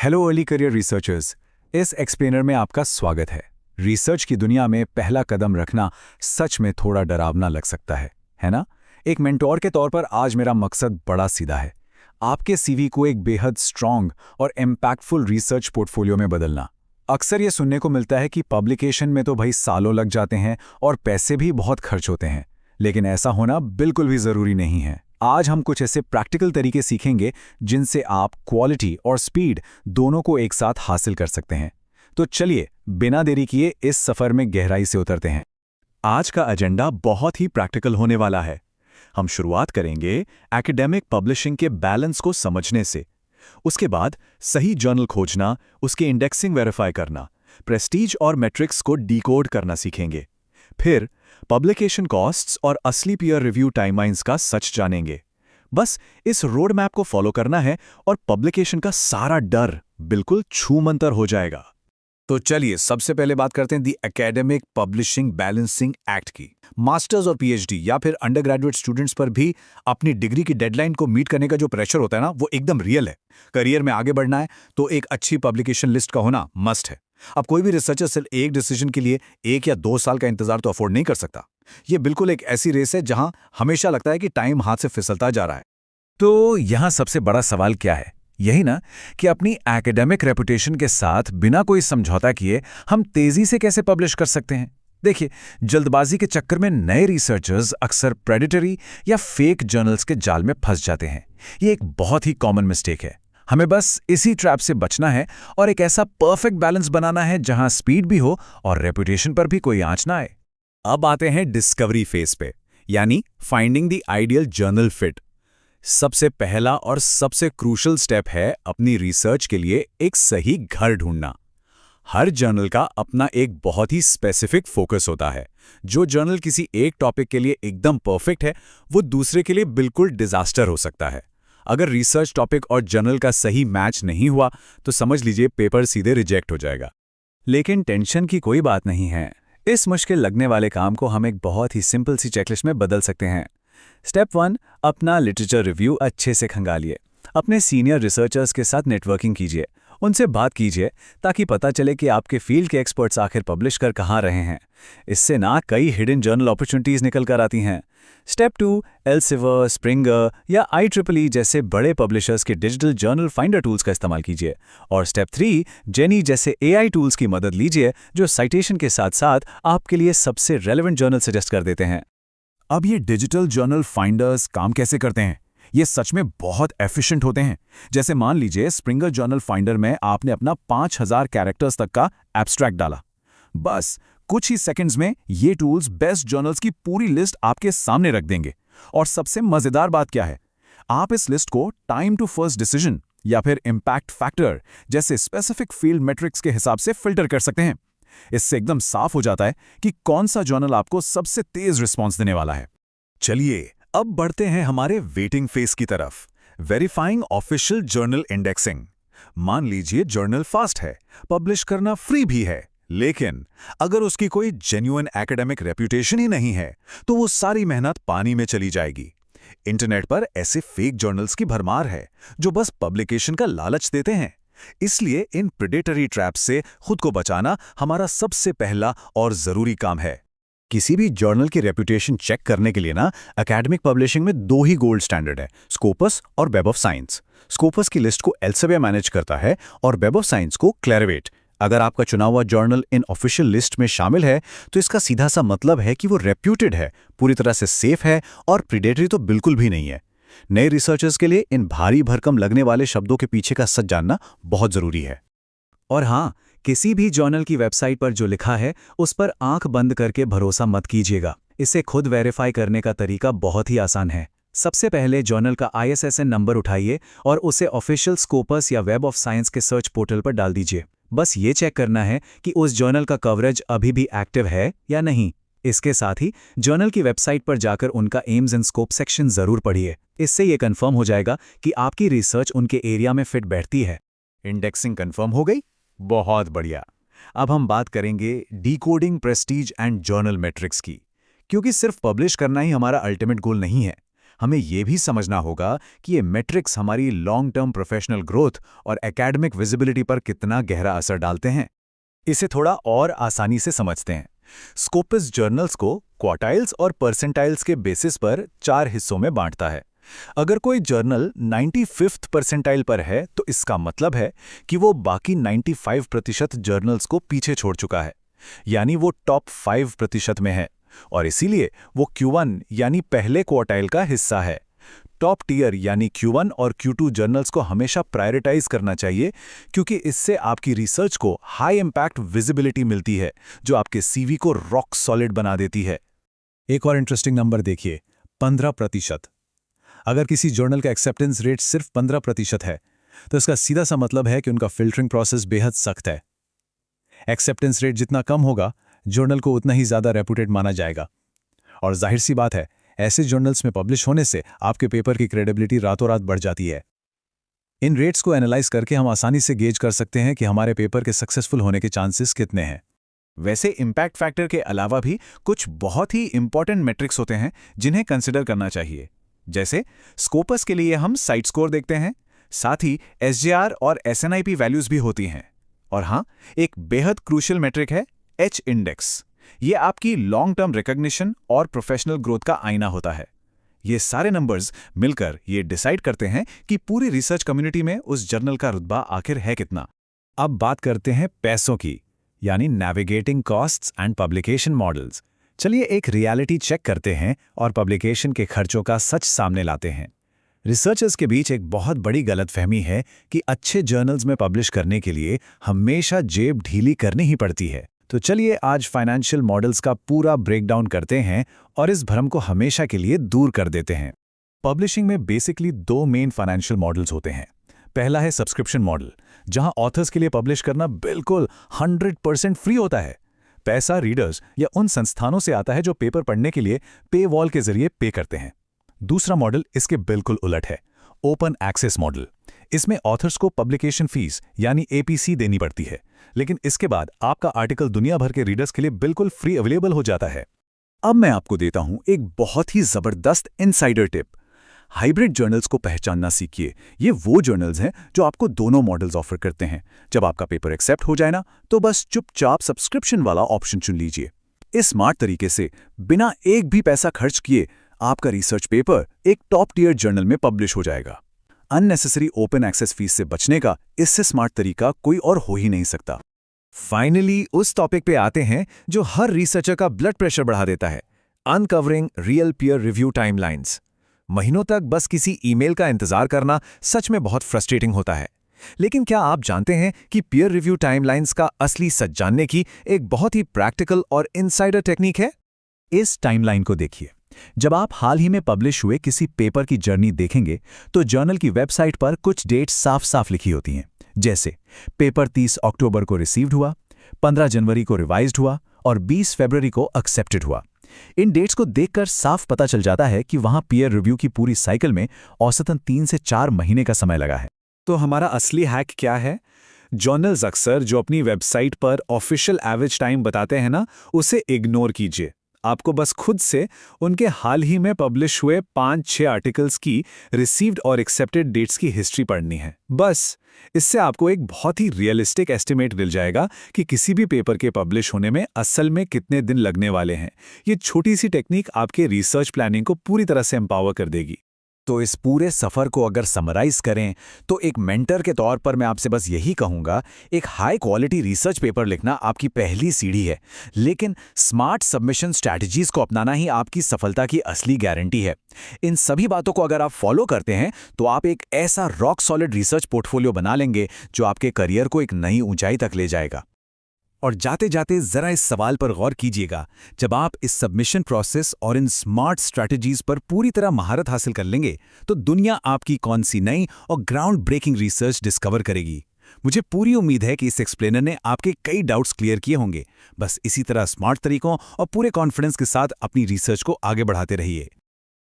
Hello early career researchers. इस explainer में आपका स्वागत है। रिसर्च की दुनिया में पहला कदम रखना सच में थोड़ा डरावना लग सकता है ना? एक मेंटोर के तौर पर आज मेरा मकसद बड़ा सीधा है, आपके सीवी को एक बेहद स्ट्रॉन्ग और इम्पैक्टफुल रिसर्च पोर्टफोलियो में बदलना। अक्सर ये सुनने को मिलता है कि पब्लिकेशन में तो भाई सालों लग जाते हैं और पैसे भी बहुत खर्च होते हैं, लेकिन ऐसा होना बिल्कुल भी ज़रूरी नहीं है। आज हम कुछ ऐसे प्रैक्टिकल तरीके सीखेंगे जिनसे आप क्वालिटी और स्पीड दोनों को एक साथ हासिल कर सकते हैं। तो चलिए बिना देरी किए इस सफ़र में गहराई से उतरते हैं। आज का एजेंडा बहुत ही प्रैक्टिकल होने वाला है। हम शुरुआत करेंगे एकेडमिक पब्लिशिंग के बैलेंस को समझने से। उसके बाद सही जर्नल खोजना, उसके इंडेक्सिंग वेरीफाई करना, प्रेस्टीज और मैट्रिक्स को डिकोड करना सीखेंगे। फिर पब्लिकेशन कॉस्ट्स और असली पीयर रिव्यू टाइमलाइंस का सच जानेंगे। बस इस रोड मैप को फॉलो करना है और पब्लिकेशन का सारा डर बिल्कुल छूमंतर हो जाएगा। तो चलिए सबसे पहले बात करते हैं दी एकेडमिक पब्लिशिंग बैलेंसिंग एक्ट की। मास्टर्स और पीएचडी या फिर अंडर ग्रेजुएट स्टूडेंट्स पर भी अपनी डिग्री की डेडलाइन को मीट करने का जो प्रेशर होता है ना, वो एकदम रियल है। करियर में आगे बढ़ना है तो एक अच्छी पब्लिकेशन लिस्ट का होना मस्ट है। अब कोई भी रिसर्चर सिर्फ एक डिसीजन के लिए 1 या 2 साल का इंतजार तो अफोर्ड नहीं कर सकता। ये बिल्कुल एक ऐसी रेस है जहां हमेशा लगता है कि टाइम हाथ से फिसलता जा रहा है। तो यहां सबसे बड़ा सवाल क्या है? यही ना कि अपनी एकेडमिक रेपुटेशन के साथ बिना कोई समझौता किए हम तेजी से कैसे पब्लिश कर सकते हैं। देखिए, जल्दबाजी के चक्कर में नए रिसर्चर्स अक्सर प्रेडिटरी या फेक जर्नल्स के जाल में फंस जाते हैं। ये एक बहुत ही कॉमन मिस्टेक है। हमें बस इसी ट्रैप से बचना है और एक ऐसा परफेक्ट बैलेंस बनाना है जहां स्पीड भी हो और रेपुटेशन पर भी कोई आंच ना आए। अब आते हैं डिस्कवरी फेज पे, यानी finding the ideal journal fit. सबसे पहला और सबसे क्रूशल स्टेप है अपनी रिसर्च के लिए एक सही घर ढूंढना। हर जर्नल का अपना एक बहुत ही स्पेसिफिक फोकस होता है। जो जर्नल किसी एक टॉपिक के लिए एकदम परफेक्ट है, वो दूसरे के लिए बिल्कुल डिजास्टर हो सकता है। अगर रिसर्च टॉपिक और जर्नल का सही मैच नहीं हुआ तो समझ लीजिए पेपर सीधे रिजेक्ट हो जाएगा। लेकिन टेंशन की कोई बात नहीं है। इस मुश्किल लगने वाले काम को हम एक बहुत ही सिंपल सी चेकलिस्ट में बदल सकते हैं। स्टेप 1, अपना लिटरेचर रिव्यू अच्छे से खंगालिए। अपने सीनियर रिसर्चर्स के साथ नेटवर्किंग कीजिए, उनसे बात कीजिए ताकि पता चले कि आपके फील्ड के एक्सपर्ट्स आखिर पब्लिश कर कहाँ रहे हैं। इससे ना कई हिडन जर्नल अपॉर्चुनिटीज निकल कर आती हैं। स्टेप 2, एल्सेवियर, स्प्रिंगर या IEEE जैसे बड़े पब्लिशर्स के डिजिटल जर्नल फाइंडर टूल्स का इस्तेमाल कीजिए। और स्टेप 3, जेनी जैसे AI टूल्स की मदद लीजिए जो साइटेशन के साथ साथ आपके लिए सबसे रेलेवेंट जर्नल सजेस्ट कर देते हैं। अब ये डिजिटल जर्नल फाइंडर्स काम कैसे करते हैं? ये सच में बहुत एफिशिएंट होते हैं। जैसे मान लीजिए स्प्रिंगर जर्नल फाइंडर में आपने अपना 5000 कैरेक्टर्स तक का एब्स्ट्रैक्ट डाला। बस कुछ ही सेकंड्स में ये टूल्स बेस्ट जर्नल्स की पूरी लिस्ट आपके सामने रख देंगे। और सबसे मजेदार बात क्या है, आप इस लिस्ट को टाइम टू फर्स्ट डिसीजन या फिर इम्पैक्ट फैक्टर जैसे स्पेसिफिक फील्ड मैट्रिक्स के हिसाब से फिल्टर कर सकते हैं। इससे एकदम साफ हो जाता है कि कौन सा जर्नल आपको सबसे तेज रिस्पॉन्स देने वाला है। चलिए अब बढ़ते हैं हमारे वेटिंग फेज की तरफ, वेरीफाइंग ऑफिशियल जर्नल इंडेक्सिंग। मान लीजिए जर्नल फास्ट है, पब्लिश करना फ्री भी है, लेकिन अगर उसकी कोई जेन्युइन एकेडमिक रेप्यूटेशन ही नहीं है तो वो सारी मेहनत पानी में चली जाएगी। इंटरनेट पर ऐसे फेक जर्नल्स की भरमार है जो बस पब्लिकेशन का लालच देते हैं। इसलिए इन प्रेडेटरी ट्रैप्स से खुद को बचाना हमारा सबसे पहला और जरूरी काम है। किसी भी जर्नल की रेपुटेशन चेक करने के लिए ना एकेडमिक पब्लिशिंग में 2 ही गोल्ड स्टैंडर्ड है, स्कोपस और वेब ऑफ साइंस। स्कोपस की लिस्ट को एल्सेवियर मैनेज करता है और वेब ऑफ साइंस को क्लेरिवेट। अगर आपका चुना हुआ जर्नल इन ऑफिशियल लिस्ट में शामिल है तो इसका सीधा सा मतलब है कि वो रेप्यूटेड है, पूरी तरह से सेफ है और प्रेडेटरी तो बिल्कुल भी नहीं है। नए रिसर्चर्स के लिए इन भारी भरकम लगने वाले शब्दों के पीछे का सच जानना बहुत जरूरी है। और हाँ, किसी भी जर्नल की वेबसाइट पर जो लिखा है उस पर आंख बंद करके भरोसा मत कीजिएगा। इसे खुद वेरीफाई करने का तरीका बहुत ही आसान है। सबसे पहले जर्नल का ISSN नंबर उठाइए और उसे ऑफिशियल स्कोपस या वेब ऑफ साइंस के सर्च पोर्टल पर डाल दीजिए। बस ये चेक करना है कि उस जर्नल का कवरेज अभी भी एक्टिव है या नहीं। इसके साथ ही जर्नल की वेबसाइट पर जाकर उनका एम्स एंड स्कोप सेक्शन जरूर पढ़िए। इससे ये कंफर्म हो जाएगा कि आपकी रिसर्च उनके एरिया में फिट बैठती है। इंडेक्सिंग कंफर्म हो गई? बहुत बढ़िया। अब हम बात करेंगे decoding Prestige and journal matrix की, क्योंकि सिर्फ पब्लिश करना ही हमारा अल्टीमेट गोल नहीं है। हमें ये भी समझना होगा कि ये मेट्रिक्स हमारी लॉन्ग टर्म प्रोफेशनल ग्रोथ और एकेडमिक विजिबिलिटी पर कितना गहरा असर डालते हैं। इसे थोड़ा और आसानी से समझते हैं। स्कोपस जर्नल्स को क्वार्टाइल्स और परसेंटाइल्स के बेसिस पर 4 हिस्सों में बांटता है। अगर कोई जर्नल 95th परसेंटाइल पर है तो इसका मतलब है कि वो बाकी 95% जर्नल्स को पीछे छोड़ चुका है, यानी वो टॉप 5% में है, और इसीलिए वो Q1 यानी पहले क्वार्टाइल का हिस्सा है। टॉप टियर यानी Q1 और Q2 जर्नल्स को हमेशा प्रायोरिटाइज करना चाहिए, क्योंकि इससे आपकी रिसर्च को हाई इम्पैक्ट विजिबिलिटी मिलती है, जो आपके CV को रॉक सॉलिड बना देती है। एक और इंटरेस्टिंग नंबर देखिए, 15%। अगर किसी जर्नल का एक्सेप्टेंस रेट सिर्फ 15% है तो इसका सीधा सा मतलब है कि उनका फिल्टरिंग प्रोसेस बेहद सख्त है। एक्सेप्टेंस रेट जितना कम होगा, जर्नल को उतना ही ज़्यादा रेपुटेड माना जाएगा। और जाहिर सी बात है, ऐसे जर्नल्स में पब्लिश होने से आपके पेपर की क्रेडिबिलिटी रातों रात बढ़ जाती है। इन रेट्स को एनालाइज करके हम आसानी से गेज कर सकते हैं कि हमारे पेपर के सक्सेसफुल होने के चांसेस कितने हैं। वैसे इम्पैक्ट फैक्टर के अलावा भी कुछ बहुत ही इंपॉर्टेंट मेट्रिक्स होते हैं जिन्हें कंसिडर करना चाहिए। जैसे स्कोपस के लिए हम साइट स्कोर देखते हैं, साथ ही SJR और SNIP वैल्यूज भी होती हैं। और हाँ, एक बेहद क्रूशियल मेट्रिक है H इंडेक्स। ये आपकी लॉन्ग टर्म रिकॉग्निशन और प्रोफेशनल ग्रोथ का आईना होता है। ये सारे नंबर्स मिलकर ये डिसाइड करते हैं कि पूरी रिसर्च कम्युनिटी में उस जर्नल का रुतबा आखिर है कितना। अब बात करते हैं पैसों की, यानी navigating costs and publication models. चलिए एक रियलिटी चेक करते हैं और पब्लिकेशन के खर्चों का सच सामने लाते हैं। रिसर्चर्स के बीच एक बहुत बड़ी गलतफहमी है कि अच्छे जर्नल्स में पब्लिश करने के लिए हमेशा जेब ढीली करनी ही पड़ती है। तो चलिए आज फाइनेंशियल मॉडल्स का पूरा ब्रेकडाउन करते हैं और इस भ्रम को हमेशा के लिए दूर कर देते हैं। पब्लिशिंग में बेसिकली 2 मेन फाइनेंशियल मॉडल्स होते हैं। पहला है सब्सक्रिप्शन मॉडल, जहां ऑथर्स के लिए पब्लिश करना बिल्कुल 100% फ्री होता है। पैसा रीडर्स या उन संस्थानों से आता है जो पेपर पढ़ने के लिए पे वॉल के जरिए पे करते हैं। दूसरा मॉडल इसके बिल्कुल उलट है, ओपन एक्सेस मॉडल। इसमें ऑथर्स को पब्लिकेशन फीस यानी APC देनी पड़ती है, लेकिन इसके बाद आपका आर्टिकल दुनिया भर के रीडर्स के लिए बिल्कुल फ्री अवेलेबल हो जाता है। अब मैं आपको देता हूं एक बहुत ही जबरदस्त इनसाइडर टिप। हाइब्रिड जर्नल्स को पहचानना सीखिए। ये वो जर्नल्स हैं जो आपको दोनों मॉडल्स ऑफर करते हैं। जब आपका पेपर एक्सेप्ट हो जाए ना, तो बस चुपचाप सब्सक्रिप्शन वाला ऑप्शन चुन लीजिए। इस स्मार्ट तरीके से बिना एक भी पैसा खर्च किए आपका रिसर्च पेपर एक टॉप टियर जर्नल में पब्लिश हो जाएगा। अननेसेसरी ओपन एक्सेस फीस से बचने का इससे स्मार्ट तरीका कोई और हो ही नहीं सकता। फाइनली उस टॉपिक पे आते हैं जो हर रिसर्चर का ब्लड प्रेशर बढ़ा देता है, uncovering real peer review timelines. महीनों तक बस किसी ईमेल का इंतजार करना सच में बहुत फ्रस्ट्रेटिंग होता है। लेकिन क्या आप जानते हैं कि पीयर रिव्यू टाइमलाइंस का असली सच जानने की एक बहुत ही प्रैक्टिकल और इनसाइडर टेक्निक है? इस टाइमलाइन को देखिए। जब आप हाल ही में पब्लिश हुए किसी पेपर की जर्नी देखेंगे तो जर्नल की वेबसाइट पर कुछ डेट्स साफ साफ लिखी होती हैं, जैसे पेपर 30 अक्टूबर को रिसीव्ड हुआ, 15 जनवरी को रिवाइज्ड हुआ और 20 फरवरी को एक्सेप्टेड हुआ। इन डेट्स को देखकर साफ पता चल जाता है कि वहां पीयर रिव्यू की पूरी साइकिल में औसतन 3 से 4 महीने का समय लगा है। तो हमारा असली हैक क्या है? जर्नल्स अक्सर जो अपनी वेबसाइट पर ऑफिशियल एवरेज टाइम बताते हैं ना, उसे इग्नोर कीजिए। आपको बस खुद से उनके हाल ही में पब्लिश हुए 5-6 आर्टिकल्स की रिसीव्ड और एक्सेप्टेड डेट्स की हिस्ट्री पढ़नी है। बस इससे आपको एक बहुत ही रियलिस्टिक एस्टिमेट मिल जाएगा कि किसी भी पेपर के पब्लिश होने में असल में कितने दिन लगने वाले हैं। ये छोटी सी टेक्निक आपके रिसर्च प्लानिंग को पूरी तरह से एम्पावर कर देगी। तो इस पूरे सफ़र को अगर समराइज करें तो एक मेंटर के तौर पर मैं आपसे बस यही कहूँगा, एक हाई क्वालिटी रिसर्च पेपर लिखना आपकी पहली सीढ़ी है, लेकिन स्मार्ट सबमिशन स्ट्रैटेजीज को अपनाना ही आपकी सफलता की असली गारंटी है। इन सभी बातों को अगर आप फॉलो करते हैं तो आप एक ऐसा रॉक सॉलिड रिसर्च पोर्टफोलियो बना लेंगे जो आपके करियर को एक नई ऊंचाई तक ले जाएगा। और जाते जाते जरा इस सवाल पर गौर कीजिएगा, जब आप इस सबमिशन प्रोसेस और इन स्मार्ट स्ट्रैटेजीज पर पूरी तरह महारत हासिल कर लेंगे तो दुनिया आपकी कौन सी नई और ग्राउंड ब्रेकिंग रिसर्च डिस्कवर करेगी। मुझे पूरी उम्मीद है कि इस एक्सप्लेनर ने आपके कई डाउट्स क्लियर किए होंगे। बस इसी तरह स्मार्ट तरीकों और पूरे कॉन्फिडेंस के साथ अपनी रिसर्च को आगे बढ़ाते रहिए।